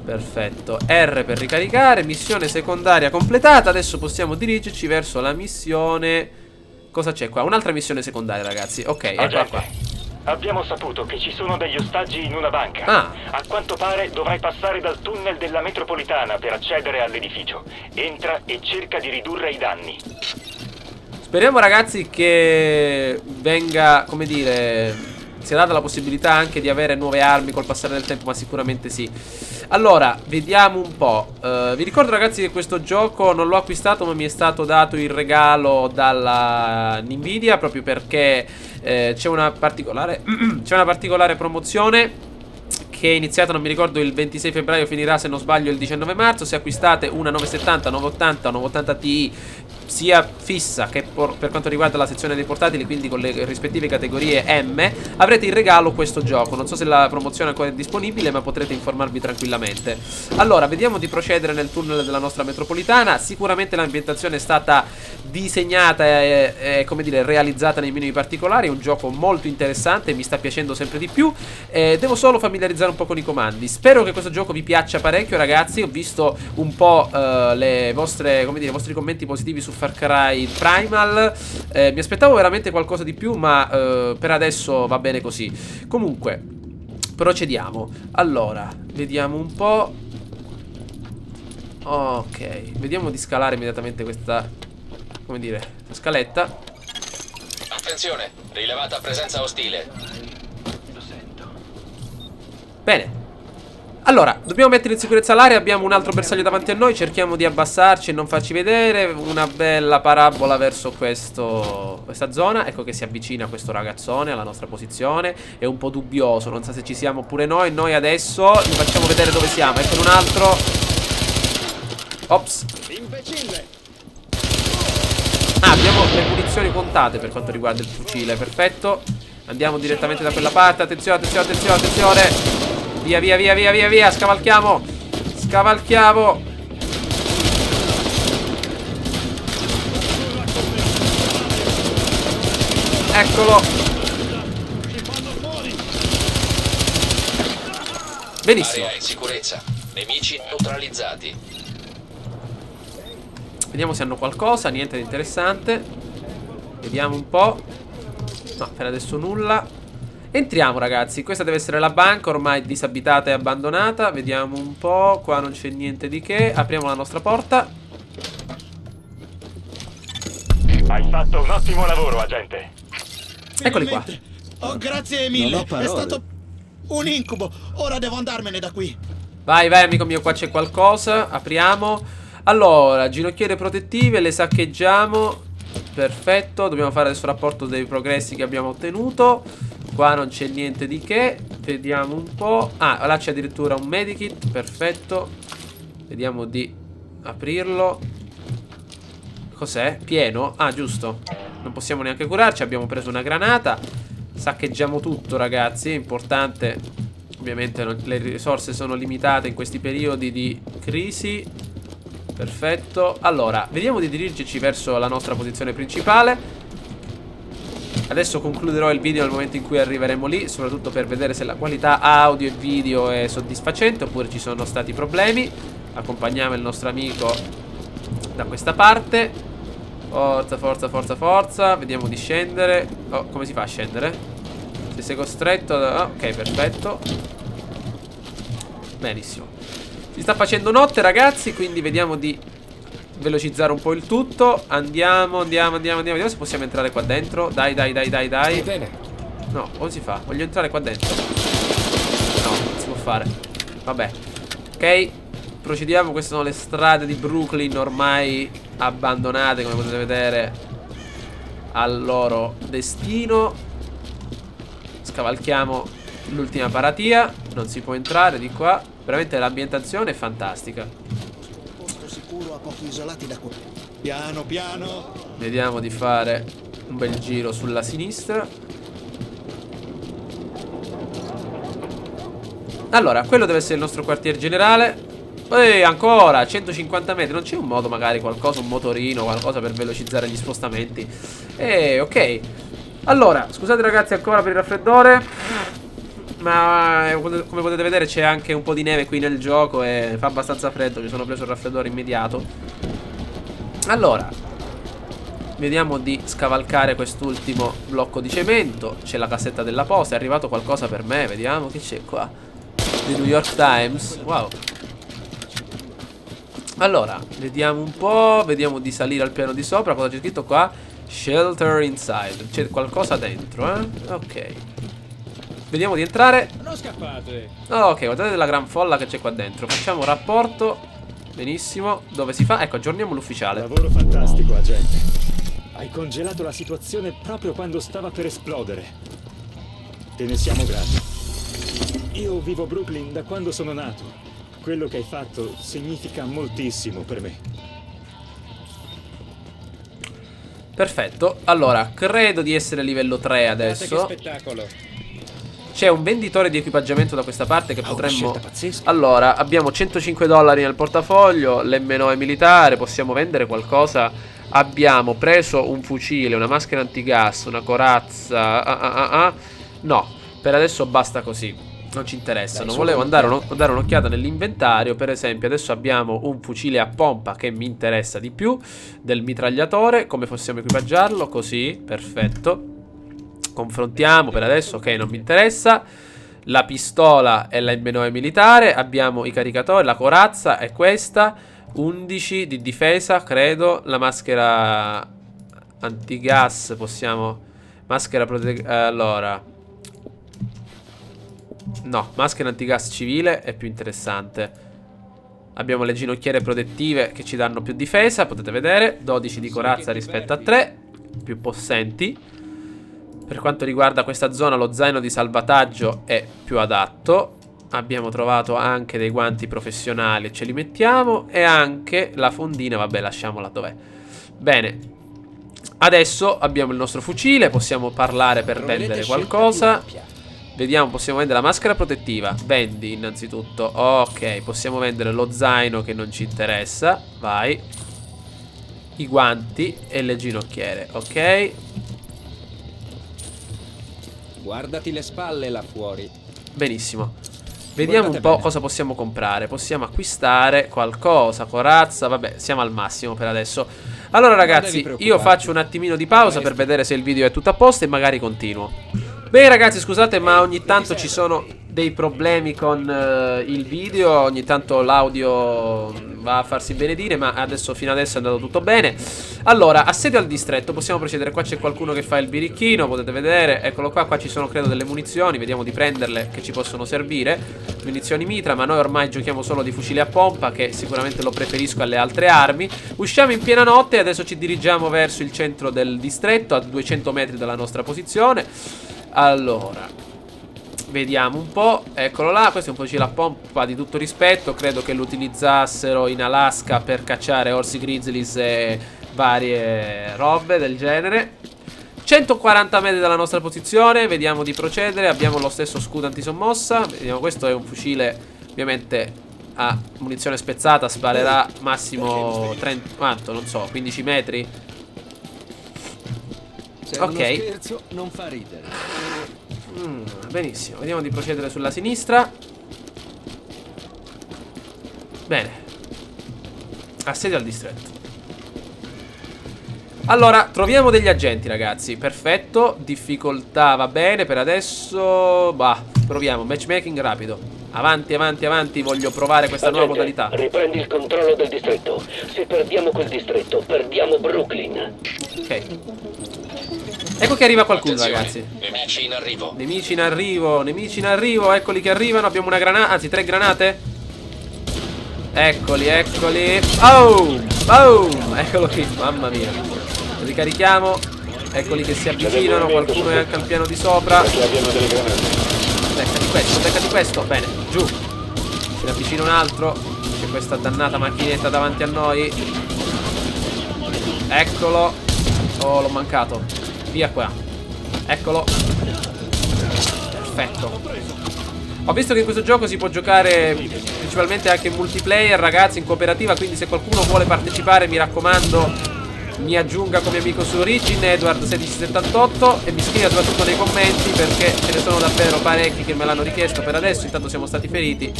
Perfetto. R per ricaricare. Missione secondaria completata. Adesso possiamo dirigerci verso la missione. Cosa c'è qua? Un'altra missione secondaria, ragazzi. Ok, eccola qua. Abbiamo saputo che ci sono degli ostaggi in una banca. A quanto pare dovrai passare dal tunnel della metropolitana per accedere all'edificio. Entra e cerca di ridurre i danni. Speriamo, ragazzi, che venga, come dire, sia data la possibilità anche di avere nuove armi col passare del tempo, ma sicuramente sì. Allora, vediamo un po'. Vi ricordo, ragazzi, che questo gioco non l'ho acquistato, ma mi è stato dato in regalo dalla Nvidia, proprio perché c'è una particolare promozione che è iniziata, non mi ricordo, il 26 febbraio, finirà se non sbaglio il 19 marzo. Se acquistate una 970, 980 o 980 Ti sia fissa che per quanto riguarda la sezione dei portatili, quindi con le rispettive categorie M, avrete in regalo questo gioco. Non so se la promozione ancora è disponibile, ma potrete informarvi tranquillamente. Allora, vediamo di procedere nel tunnel della nostra metropolitana. Sicuramente l'ambientazione è stata disegnata e come dire, realizzata nei minimi particolari. È un gioco molto interessante, mi sta piacendo sempre di più. Devo solo familiarizzare un po' con i comandi. Spero che questo gioco vi piaccia parecchio, ragazzi. Ho visto un po' i vostri commenti positivi su Far Cry Primal. Mi aspettavo veramente qualcosa di più, ma per adesso va bene così. Comunque, procediamo. Allora, vediamo un po'. Ok, vediamo di scalare immediatamente questa, come dire, scaletta. Attenzione, rilevata presenza ostile. Lo sento. Bene. Allora, dobbiamo mettere in sicurezza l'area. Abbiamo un altro bersaglio davanti a noi. Cerchiamo di abbassarci e non farci vedere. Una bella parabola verso questa zona. Ecco che si avvicina questo ragazzone alla nostra posizione. È un po' dubbioso, non so se ci siamo pure noi. Noi adesso gli facciamo vedere dove siamo. Ecco un altro. Ops. Abbiamo le munizioni contate per quanto riguarda il fucile. Perfetto. Andiamo direttamente da quella parte. Attenzione, attenzione, attenzione, attenzione. Via, via, via, via, via, via. Scavalchiamo. Scavalchiamo. Eccolo. Benissimo. Area in sicurezza. Nemici neutralizzati. Vediamo se hanno qualcosa. Niente di interessante. Vediamo un po'. No, per adesso nulla. Entriamo, ragazzi. Questa deve essere la banca, ormai disabitata e abbandonata. Vediamo un po'. Qua non c'è niente di che. Apriamo la nostra porta. Hai fatto un ottimo lavoro, agente. Eccoli qua. Oh, grazie mille. È stato un incubo. Ora devo andarmene da qui. Vai, vai, amico mio, qua c'è qualcosa. Apriamo. Allora, ginocchiere protettive, le saccheggiamo. Perfetto. Dobbiamo fare adesso rapporto dei progressi che abbiamo ottenuto. Qua non c'è niente di che. Vediamo un po'. Ah, là c'è addirittura un medikit. Perfetto. Vediamo di aprirlo. Cos'è? Pieno? Ah, giusto. Non possiamo neanche curarci. Abbiamo preso una granata. Saccheggiamo tutto, ragazzi. È importante. Ovviamente le risorse sono limitate in questi periodi di crisi. Perfetto. Allora, vediamo di dirigerci verso la nostra posizione principale. Adesso concluderò il video nel momento in cui arriveremo lì, soprattutto per vedere se la qualità audio e video è soddisfacente oppure ci sono stati problemi. Accompagniamo il nostro amico da questa parte. Forza, forza, forza, forza. Vediamo di scendere. Oh, come si fa a scendere? Se sei costretto ok, perfetto. Benissimo. Si sta facendo notte, ragazzi, quindi vediamo di velocizzare un po' il tutto. Andiamo, andiamo, andiamo, andiamo. Vediamo se possiamo entrare qua dentro. Dai, dai, dai, dai, dai. Bene. No, come si fa? Voglio entrare qua dentro. No, non si può fare. Vabbè. Ok, procediamo. Queste sono le strade di Brooklyn, ormai abbandonate, come potete vedere, al loro destino. Scavalchiamo l'ultima paratia. Non si può entrare di qua. Veramente l'ambientazione è fantastica. Sicuro a pochi isolati da qui. Piano piano. Vediamo di fare un bel giro sulla sinistra. Allora, quello deve essere il nostro quartier generale. Ancora 150 metri. Non c'è un modo, magari qualcosa, un motorino, qualcosa per velocizzare gli spostamenti? Ok. Allora, scusate ragazzi ancora per il raffreddore, Ma come potete vedere c'è anche un po' di neve qui nel gioco e fa abbastanza freddo. Mi sono preso il raffreddore immediato. Allora, vediamo di scavalcare quest'ultimo blocco di cemento. C'è la cassetta della posta. È arrivato qualcosa per me. Vediamo che c'è qua. The New York Times. Wow. Allora, vediamo un po'. Vediamo di salire al piano di sopra. Cosa c'è scritto qua? Shelter inside. C'è qualcosa dentro, Ok. Vediamo di entrare. Non scappate. Ok, guardate la gran folla che c'è qua dentro. Facciamo rapporto. Benissimo. Dove si fa? Ecco, aggiorniamo l'ufficiale. Lavoro fantastico, agente. Hai congelato la situazione proprio quando stava per esplodere. Te ne siamo grati. Io vivo a Brooklyn da quando sono nato. Quello che hai fatto significa moltissimo per me. Perfetto. Allora, credo di essere livello 3 adesso. Guardate che spettacolo. C'è un venditore di equipaggiamento da questa parte che potremmo... Allora, abbiamo $105 nel portafoglio, l'M9 militare, possiamo vendere qualcosa. Abbiamo preso un fucile, una maschera antigas, una corazza. No, per adesso basta così. Non ci interessano. Volevo dare un'occhiata nell'inventario. Per esempio, adesso abbiamo un fucile a pompa che mi interessa di più. Del mitragliatore. Come possiamo equipaggiarlo? Così, perfetto. Confrontiamo per adesso, ok, non mi interessa. La pistola è la M9 militare. Abbiamo i caricatori, la corazza è questa. 11 di difesa, credo. La maschera antigas possiamo... Maschera allora... No, maschera antigas civile è più interessante. Abbiamo le ginocchiere protettive che ci danno più difesa, potete vedere. 12 di corazza rispetto a 3. Più possenti. Per quanto riguarda questa zona, lo zaino di salvataggio è più adatto. Abbiamo trovato anche dei guanti professionali, ce li mettiamo. E anche la fondina, vabbè, lasciamola dov'è. Bene. Adesso abbiamo il nostro fucile, possiamo parlare per vendere qualcosa. Vediamo, possiamo vendere la maschera protettiva. Vendi innanzitutto. Ok, possiamo vendere lo zaino che non ci interessa. Vai. I guanti e le ginocchiere, ok. Guardati le spalle là fuori. Benissimo. Vediamo un po' cosa possiamo comprare. Possiamo acquistare qualcosa. Corazza, vabbè, siamo al massimo per adesso. Allora ragazzi, io faccio un attimino di pausa per vedere se il video è tutto a posto e magari continuo. Beh ragazzi, scusate ma ogni tanto ci sono dei problemi con il video. Ogni tanto l'audio va a farsi benedire, ma adesso, fino adesso è andato tutto bene. Allora, assedio al distretto, possiamo procedere. Qua c'è qualcuno che fa il birichino, potete vedere. Eccolo qua, qua ci sono credo delle munizioni. Vediamo di prenderle che ci possono servire. Munizioni mitra, ma noi ormai giochiamo solo di fucile a pompa, che sicuramente lo preferisco alle altre armi. Usciamo in piena notte e adesso ci dirigiamo verso il centro del distretto, a 200 metri dalla nostra posizione. Allora, vediamo un po'. Eccolo là, questo è un fucile a pompa di tutto rispetto. Credo che lo utilizzassero in Alaska per cacciare orsi grizzlies e varie robe del genere. 140 metri dalla nostra posizione. Vediamo di procedere. Abbiamo lo stesso scudo antisommossa. Vediamo, questo è un fucile ovviamente a munizione spezzata. Sparerà massimo 30, quanto? Non so, 15 metri. Se ok, uno scherzo non fa ridere. benissimo, vediamo di procedere sulla sinistra. Bene. Assedio al distretto. Allora, troviamo degli agenti ragazzi. Perfetto, difficoltà va bene per adesso. Bah, proviamo, matchmaking rapido. Avanti, avanti, avanti, voglio provare questa nuova modalità. Riprendi il controllo del distretto. Se perdiamo quel distretto, perdiamo Brooklyn. Ok. Ecco che arriva qualcuno. Attenzione, ragazzi. Nemici in arrivo. Nemici in arrivo, nemici in arrivo. Eccoli che arrivano, abbiamo una granata, anzi 3 granate. Eccoli, eccoli. Oh, boom. Eccolo qui, mamma mia. Ricarichiamo. Eccoli che si avvicinano, qualcuno è anche al piano di sopra. Beccati questo, bene, giù. Se ne avvicina un altro. C'è questa dannata macchinetta davanti a noi. Eccolo. Oh, l'ho mancato. Via qua. Eccolo. Perfetto. Ho visto che in questo gioco si può giocare principalmente anche in multiplayer, ragazzi, in cooperativa. Quindi se qualcuno vuole partecipare, mi raccomando, mi aggiunga come amico su Origin, Edward1678, e mi scriva soprattutto nei commenti, perché ce ne sono davvero parecchi che me l'hanno richiesto per adesso. Intanto siamo stati feriti.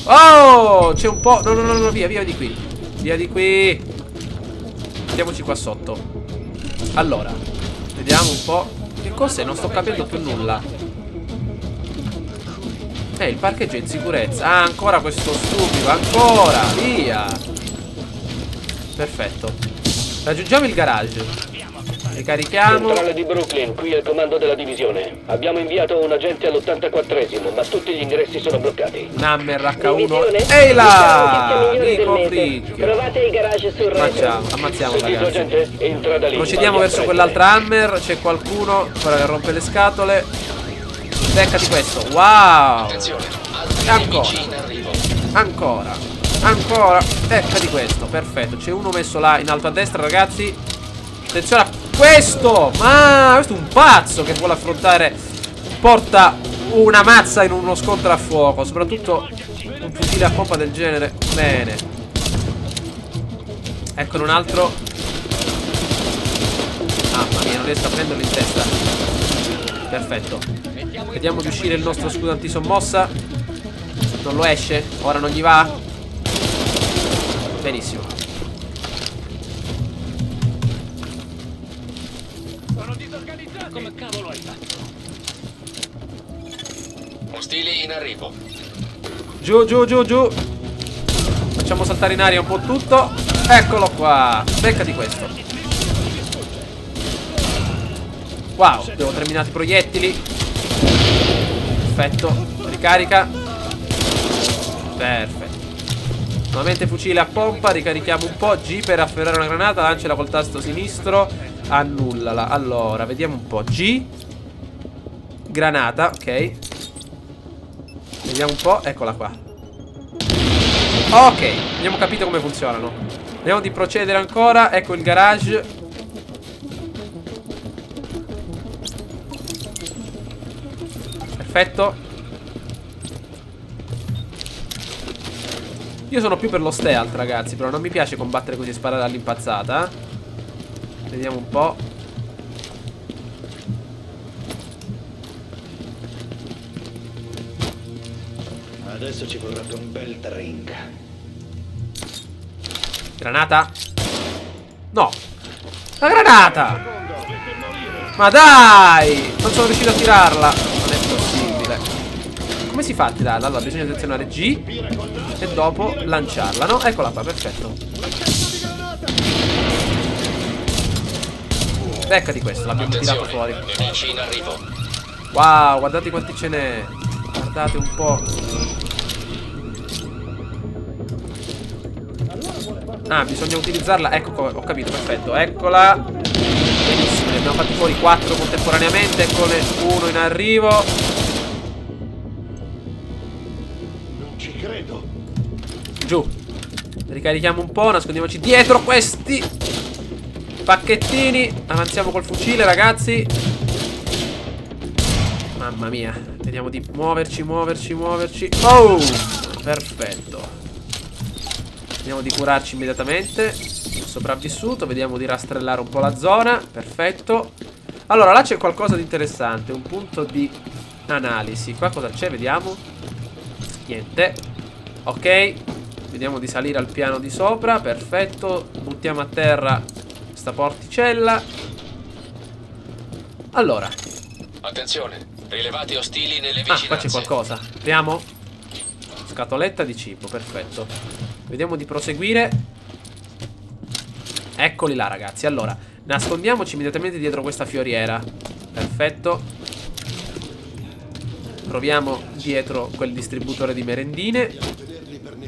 Oh, c'è un po'. No, via di qui. Via di qui. Mettiamoci qua sotto. Allora, vediamo un po'. Che cos'è? Non sto capendo più nulla. Il parcheggio è in sicurezza. Ah, ancora questo stupido. Ancora, via. Perfetto. Raggiungiamo il garage. Ricarichiamo. Centrale di Brooklyn, qui è il comando della divisione. Abbiamo inviato un agente all'84esimo, ma tutti gli ingressi sono bloccati. Nammer H1. Ehi là! Nico Fricchio. Trovate i garage sul retro. Ammazziamo Sentito, ragazzi. agente? Entrata lì. Procediamo verso quell'altra Hammer. C'è qualcuno ora che rompe le scatole. Beccati questo. Wow. Attenzione, E altri nemici in ancora. arrivo. Ancora. Beccati questo. Perfetto. C'è uno messo là in alto a destra, ragazzi. Attenzione a questo. Ma questo è un pazzo che vuole affrontare. Porta una mazza in uno scontro a fuoco. Soprattutto un fucile a pompa del genere. Bene. Eccone un altro. Mamma mia, non riesco a prenderlo in testa. Perfetto. Vediamo di uscire il nostro scudo antisommossa. Non lo esce? Ora non gli va? Benissimo. Ostili in arrivo. Giù. Facciamo saltare in aria un po' tutto. Eccolo qua. Beccati questo. Wow, abbiamo terminato i proiettili. Perfetto. Ricarica. Perfetto. Nuovamente fucile a pompa. Ricarichiamo un po'. G per afferrare una granata. Lanciala col tasto sinistro. Annullala. Allora, vediamo un po'. G. Granata, ok. Vediamo un po', eccola qua. Ok, abbiamo capito come funzionano. Vediamo di procedere ancora. Ecco il garage. Perfetto. Io sono più per lo stealth, ragazzi. Però non mi piace combattere così, sparare all'impazzata. Vediamo un po'. Adesso ci vorrebbe un bel drink. Granata? No. La granata! Ma dai! Non sono riuscito a tirarla. Non è possibile. Come si fa a tirarla? Allora bisogna selezionare G e dopo lanciarla, no? Eccola qua, perfetto. Beccati questo, l'abbiamo tirato fuori. Nemici in arrivo. Wow, guardate quanti ce n'è. Guardate un po'. Ah, bisogna utilizzarla. Ecco, ho capito, perfetto. Eccola. Benissimo, ne abbiamo fatti fuori 4 contemporaneamente. Eccone uno in arrivo. Non ci credo. Giù. Ricarichiamo un po', nascondiamoci dietro questi pacchettini. Avanziamo col fucile, ragazzi. Mamma mia. Vediamo di muoverci. Oh, perfetto. Vediamo di curarci immediatamente. Sopravvissuto. Vediamo di rastrellare un po' la zona. Perfetto. Allora, là c'è qualcosa di interessante. Un punto di analisi. Qua cosa c'è? Vediamo. Niente. Ok. Vediamo di salire al piano di sopra. Perfetto. Buttiamo a terra questa porticella. Allora. Attenzione, rilevati ostili nelle vicinanze. Ah, qua c'è qualcosa. Apriamo. Scatoletta di cibo, perfetto. Vediamo di proseguire. Eccoli là, ragazzi. Allora, nascondiamoci immediatamente dietro questa fioriera. Perfetto. Proviamo dietro quel distributore di merendine.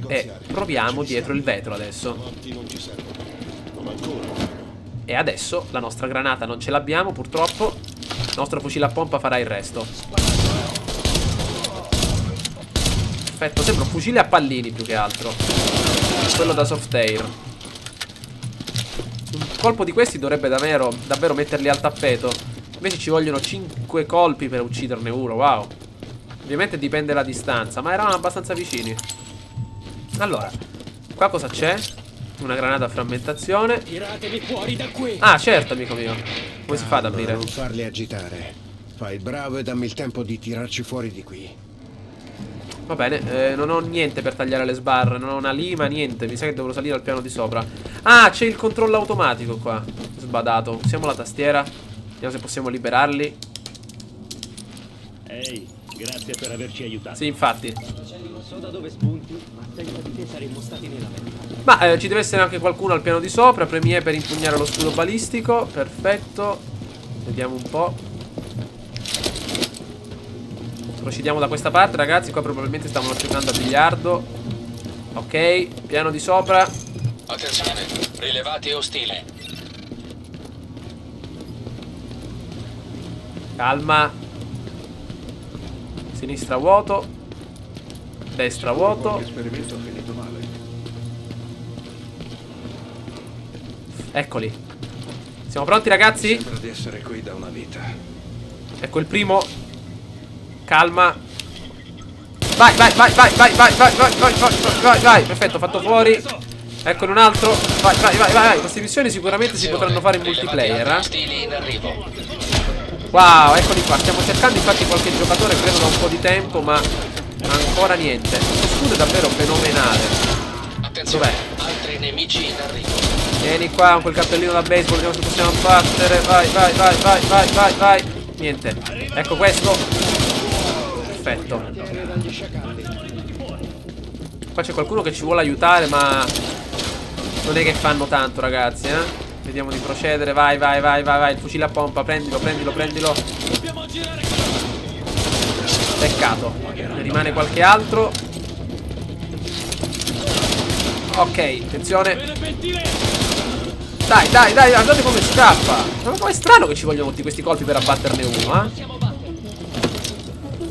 E proviamo dietro il vetro adesso. E adesso la nostra granata non ce l'abbiamo, purtroppo. Il nostro fucile a pompa farà il resto. Perfetto, sembra un fucile a pallini più che altro. Quello da soft air. Un colpo di questi dovrebbe davvero metterli al tappeto. Invece ci vogliono 5 colpi per ucciderne uno. Wow. Ovviamente dipende dalla distanza, ma eravamo abbastanza vicini. Allora, qua cosa c'è? Una granata a frammentazione. Tiratemi fuori da qui. Ah, certo, amico mio. Come si fa ad aprire? Non farli agitare. Fai il bravo e dammi il tempo di tirarci fuori di qui. Va bene, non ho niente per tagliare le sbarre. Non ho una lima, niente. Mi sa che devo salire al piano di sopra. Ah, c'è il controllo automatico qua. Sbadato. Usiamo la tastiera. Vediamo se possiamo liberarli. Ehi, grazie per averci aiutato. Sì, infatti. Non so da dove spunti, ma senza di te saremmo stati nella merda. Ma ci deve essere anche qualcuno al piano di sopra. Premi E per impugnare lo scudo balistico. Perfetto. Vediamo un po'. Procediamo da questa parte, ragazzi. Qua probabilmente stavano giocando a biliardo. Ok, piano di sopra. Attenzione, rilevati ostili. Calma. Sinistra vuoto. Destra vuoto. Eccoli. Siamo pronti, ragazzi? Sembra di essere qui da una vita. Ecco il primo. Calma. Vai, vai, vai, vai, vai, vai, vai, vai, vai, vai, vai, vai. Perfetto, fatto fuori. Eccone un altro. Vai, vai, vai, vai. Queste missioni sicuramente si potranno fare in multiplayer, eh? Ostili in arrivo. Wow, eccoli qua. Stiamo cercando infatti qualche giocatore, credo da un po' di tempo, ma ancora niente. Questo scudo è davvero fenomenale. Attenzione, Dov'è? altri nemici in arrivo. Vieni qua con quel cappellino da baseball, vediamo se possiamo abbattere. Vai, vai, vai, vai, vai, vai, vai. Niente. Ecco questo. Perfetto. Qua c'è qualcuno che ci vuole aiutare, ma non è che fanno tanto, ragazzi, eh? Vediamo di procedere. Vai, vai, vai, vai, vai. Il fucile a pompa, prendilo, prendilo, prendilo. Peccato. Ne rimane qualche altro. Ok, attenzione. Dai, dai, dai, guardate come scappa. Ma com'è strano che ci vogliono tutti questi colpi per abbatterne uno, eh?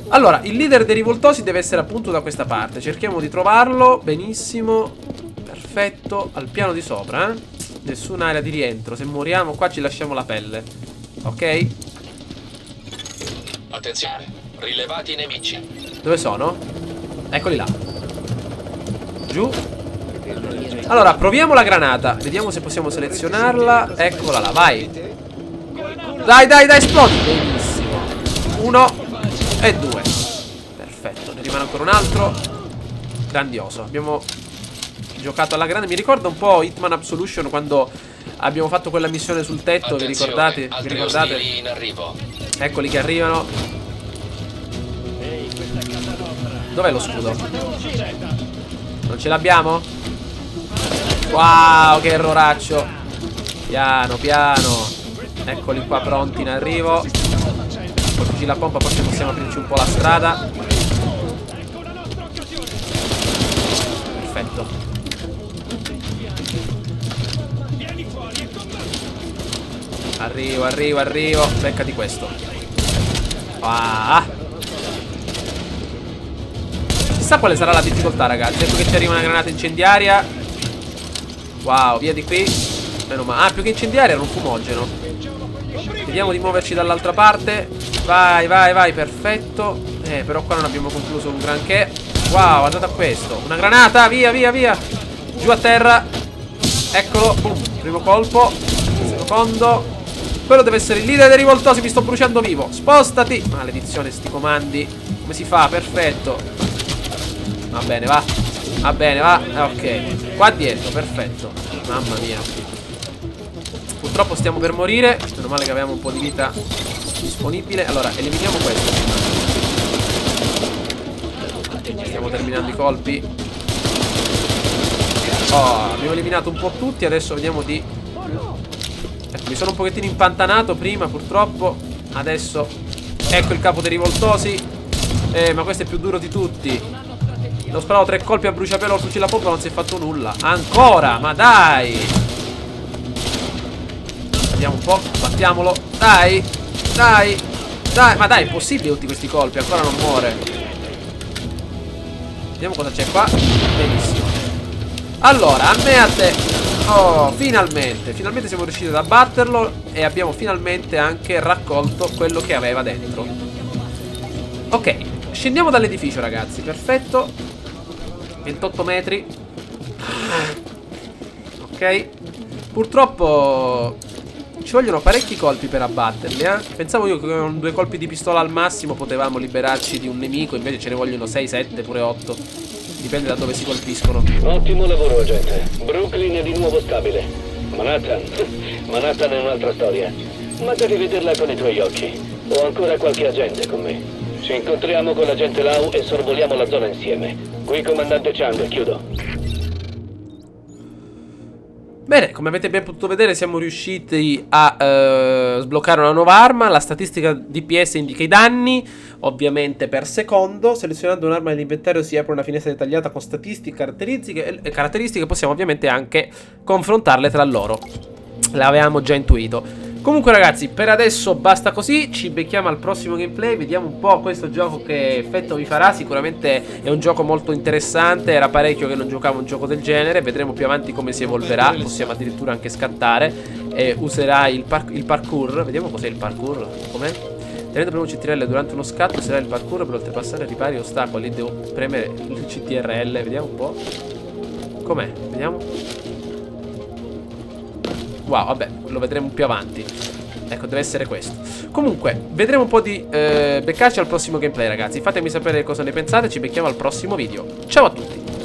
Allora, il leader dei rivoltosi deve essere appunto da questa parte. Cerchiamo di trovarlo. Benissimo. Perfetto. Al piano di sopra, eh? Nessuna area di rientro. Se moriamo qua ci lasciamo la pelle. Ok? Attenzione, rilevati nemici. Dove sono? Eccoli là. Giù. Allora, proviamo la granata. Vediamo se possiamo selezionarla. Eccola là, vai. Dai, dai, dai, esplodi. Benissimo. 1 e 2. Perfetto, ne rimane ancora un altro. Grandioso. Abbiamo giocato alla grande. Mi ricorda un po' Hitman Absolution quando abbiamo fatto quella missione sul tetto. Vi ricordate? Vi ricordate? In arrivo. Eccoli che arrivano. Dov'è lo scudo? Non ce l'abbiamo? Wow, che erroraccio. Piano, piano. Eccoli qua pronti in arrivo. Col fucile a pompa forse possiamo aprirci un po' la strada. Perfetto. Arrivo, arrivo, arrivo. Beccati questo. Ah. Chissà quale sarà la difficoltà, ragazzi. Ecco che ci arriva una granata incendiaria. Wow, via di qui. Meno male. Ah, più che incendiaria era un fumogeno. Vediamo di muoverci dall'altra parte. Vai, vai, vai, perfetto. Però qua non abbiamo concluso un granché. Wow, guardate a questo. Una granata, via, via, via. Giù a terra. Eccolo, boom. Primo colpo. Secondo. Quello deve essere il leader dei rivoltosi. Mi sto bruciando vivo. Spostati. Maledizione, sti comandi. Come si fa? Perfetto. Va bene, va. Va bene, va. Ok. Qua dietro, perfetto. Mamma mia. Purtroppo stiamo per morire. Meno male che avevamo un po' di vita disponibile. Allora, eliminiamo questo. Stiamo terminando i colpi. Oh, abbiamo eliminato un po' tutti. Adesso vediamo di... Ecco, mi sono un pochettino impantanato prima, purtroppo. Adesso ecco il capo dei rivoltosi. Ma questo è più duro di tutti. Ho sparato 3 colpi a bruciapelo al fucile a pompa, non si è fatto nulla. Ancora, ma dai. Vediamo un po', battiamolo. Dai, dai, dai. Ma dai, è possibile tutti questi colpi, ancora non muore. Vediamo cosa c'è qua. Benissimo. Allora, a me e a te. Oh, finalmente. Finalmente siamo riusciti ad abbatterlo. E abbiamo finalmente anche raccolto quello che aveva dentro. Ok, scendiamo dall'edificio, ragazzi. Perfetto. 28 metri. Ok. Purtroppo ci vogliono parecchi colpi per abbatterli, eh. Pensavo io che con 2 colpi di pistola al massimo potevamo liberarci di un nemico. Invece ce ne vogliono 6, 7, pure 8. Dipende da dove si colpiscono. Ottimo lavoro, agente. Brooklyn è di nuovo stabile. Manhattan è un'altra storia. Ma devi vederla con i tuoi occhi. Ho ancora qualche agente con me. Ci incontriamo con l'agente Lau e sorvoliamo la zona insieme. Qui comandante Chang, chiudo. Bene, come avete ben potuto vedere siamo riusciti a sbloccare una nuova arma. La statistica DPS indica i danni, ovviamente per secondo. Selezionando un'arma nell'inventario si apre una finestra dettagliata con statistiche, caratteristiche. Possiamo ovviamente anche confrontarle tra loro. L'avevamo già intuito. Comunque ragazzi, per adesso basta così. Ci becchiamo al prossimo gameplay. Vediamo un po' questo gioco che effetto vi farà. Sicuramente è un gioco molto interessante. Era parecchio che non giocavo un gioco del genere. Vedremo più avanti come si evolverà. Possiamo addirittura anche scattare. E userà il parkour. Vediamo cos'è il parkour. Com'è? Tenendo premo CTRL durante uno scatto userà il parkour per oltrepassare ripari ostacoli. Devo premere il CTRL. Vediamo un po'. Com'è? Vediamo. Wow, vabbè, lo vedremo più avanti. Ecco, deve essere questo. Comunque, vedremo un po' di beccarci al prossimo gameplay, ragazzi. Fatemi sapere cosa ne pensate. Ci becchiamo al prossimo video. Ciao a tutti.